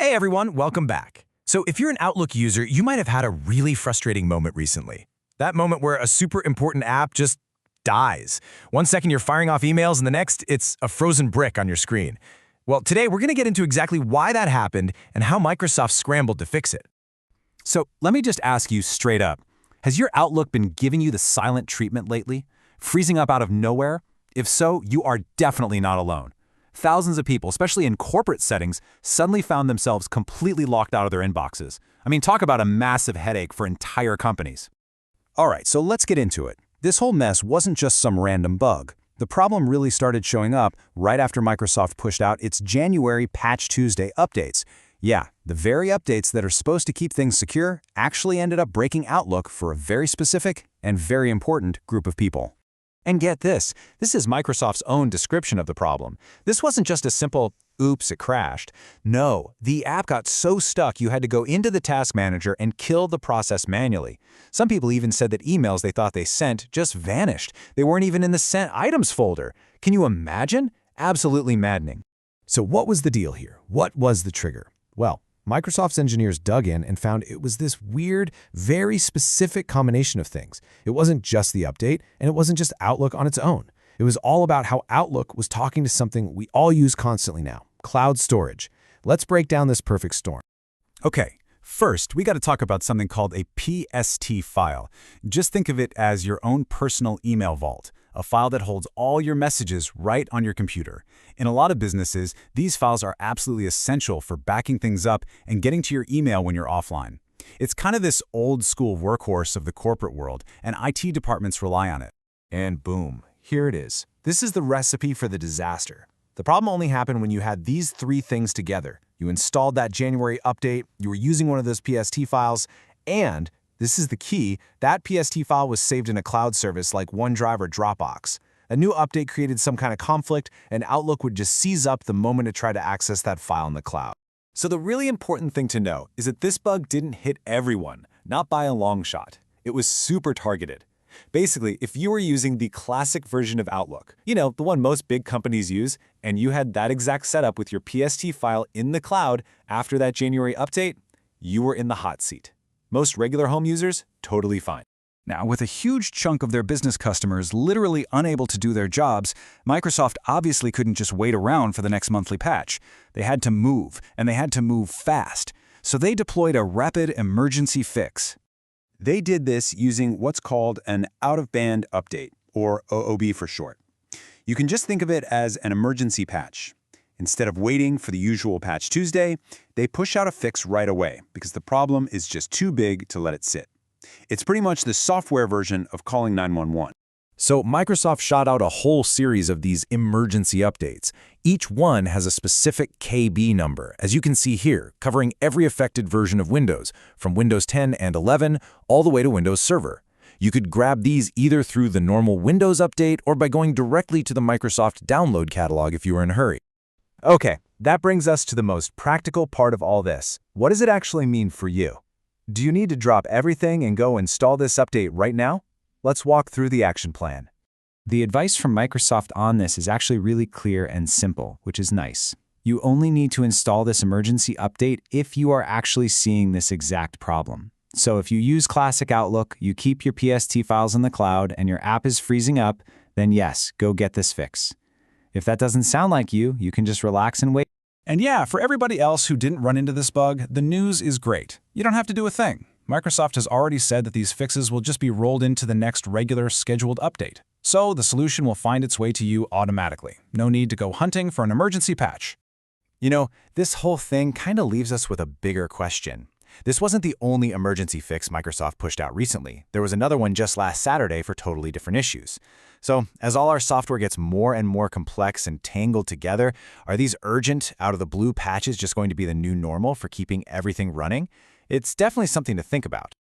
Hey everyone, welcome back. So if you're an Outlook user, you might have had a really frustrating moment recently. That moment where a super important app just dies. One second you're firing off emails and the next it's a frozen brick on your screen. Well, today we're going to get into exactly why that happened and how Microsoft scrambled to fix it. So let me just ask you straight up. Has your Outlook been giving you the silent treatment lately? Freezing up out of nowhere? If so, you are definitely not alone. Thousands of people, especially in corporate settings, suddenly found themselves completely locked out of their inboxes. I mean, talk about a massive headache for entire companies. All right, so let's get into it. This whole mess wasn't just some random bug. The problem really started showing up right after Microsoft pushed out its January Patch Tuesday updates. Yeah, the very updates that are supposed to keep things secure actually ended up breaking Outlook for a very specific and very important group of people. And get this is Microsoft's own description of the problem. This wasn't just a simple, oops, it crashed. No, the app got so stuck you had to go into the task manager and kill the process manually. Some people even said that emails they thought they sent just vanished. They weren't even in the sent items folder. Can you imagine? Absolutely maddening. So what was the deal here? What was the trigger? Well, Microsoft's engineers dug in and found it was this weird, very specific combination of things. It wasn't just the update, and it wasn't just Outlook on its own. It was all about how Outlook was talking to something we all use constantly now, cloud storage. Let's break down this perfect storm. Okay, first, we got to talk about something called a PST file. Just think of it as your own personal email vault, a file that holds all your messages right on your computer. In a lot of businesses, these files are absolutely essential for backing things up and getting to your email when you're offline. It's kind of this old-school workhorse of the corporate world, and IT departments rely on it. And boom, here it is. This is the recipe for the disaster. The problem only happened when you had these three things together. You installed that January update, you were using one of those PST files, and this is the key, that PST file was saved in a cloud service like OneDrive or Dropbox. A new update created some kind of conflict, and Outlook would just seize up the moment it tried to access that file in the cloud. So the really important thing to know is that this bug didn't hit everyone, not by a long shot. It was super targeted. Basically, if you were using the classic version of Outlook, the one most big companies use, and you had that exact setup with your PST file in the cloud after that January update, you were in the hot seat. Most regular home users, totally fine. Now, with a huge chunk of their business customers literally unable to do their jobs, Microsoft obviously couldn't just wait around for the next monthly patch. They had to move, and they had to move fast. So they deployed a rapid emergency fix. They did this using what's called an out-of-band update, or OOB for short. You can just think of it as an emergency patch. Instead of waiting for the usual Patch Tuesday, they push out a fix right away because the problem is just too big to let it sit. It's pretty much the software version of calling 911. So Microsoft shot out a whole series of these emergency updates. Each one has a specific KB number, as you can see here, covering every affected version of Windows, from Windows 10 and 11 all the way to Windows Server. You could grab these either through the normal Windows update or by going directly to the Microsoft download catalog if you were in a hurry. Okay, that brings us to the most practical part of all this. What does it actually mean for you? Do you need to drop everything and go install this update right now? Let's walk through the action plan. The advice from Microsoft on this is actually really clear and simple, which is nice. You only need to install this emergency update if you are actually seeing this exact problem. So if you use classic Outlook, you keep your PST files in the cloud, and your app is freezing up, then yes, go get this fix. If that doesn't sound like you, you can just relax and wait. And yeah, for everybody else who didn't run into this bug, the news is great. You don't have to do a thing. Microsoft has already said that these fixes will just be rolled into the next regular scheduled update. So the solution will find its way to you automatically. No need to go hunting for an emergency patch. This whole thing kind of leaves us with a bigger question. This wasn't the only emergency fix Microsoft pushed out recently. There was another one just last Saturday for totally different issues. So, as all our software gets more and more complex and tangled together, are these urgent, out-of-the-blue patches just going to be the new normal for keeping everything running? It's definitely something to think about.